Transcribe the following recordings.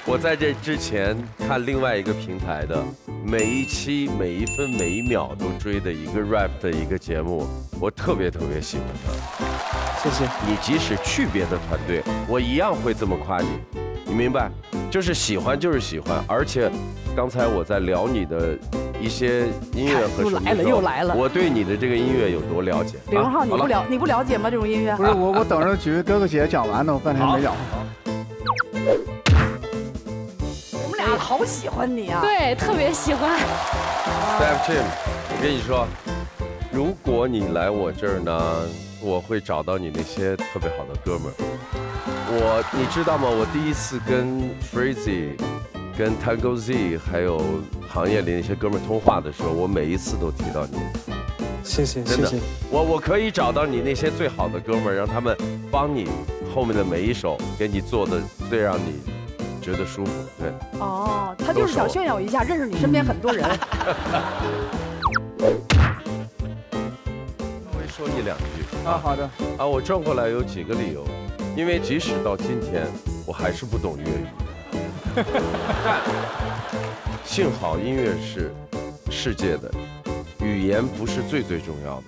我在这之前看另外一个平台的，每一期每一分每一秒都追的一个 rap 的一个节目，我特别喜欢它。谢谢。你即使去别的团队，我一样会这么夸你，你明白？就是喜欢就是喜欢，而且刚才我在聊你的一些音乐和什么的时候，又来了，我对你的这个音乐有多了解？李荣浩，你不了解吗？这种音乐？不是我等着几位哥哥姐姐讲完呢，我半天没讲。我们俩好喜欢你啊！对，特别喜欢。Step Jim， 我跟你说，如果你来我这儿呢，我会找到你那些特别好的哥们儿。你知道吗？我第一次跟 Freezy、跟 Tango Z 还有行业里那些哥们儿通话的时候，我每一次都提到你。谢谢，真的谢谢。我可以找到你那些最好的哥们儿，让他们帮你后面的每一首给你做的最让你觉得舒服。对。哦，他就是想炫耀一下，认识你身边很多人。稍微说你两句啊，好的。我转过来有几个理由，因为即使到今天，我还是不懂粤语。但幸好音乐是世界的，语言不是最重要的，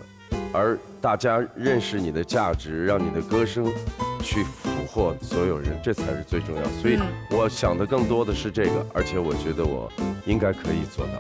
而大家认识你的价值，让你的歌声去俘获所有人，这才是最重要。所以我想的更多的是这个，而且我觉得我应该可以做到。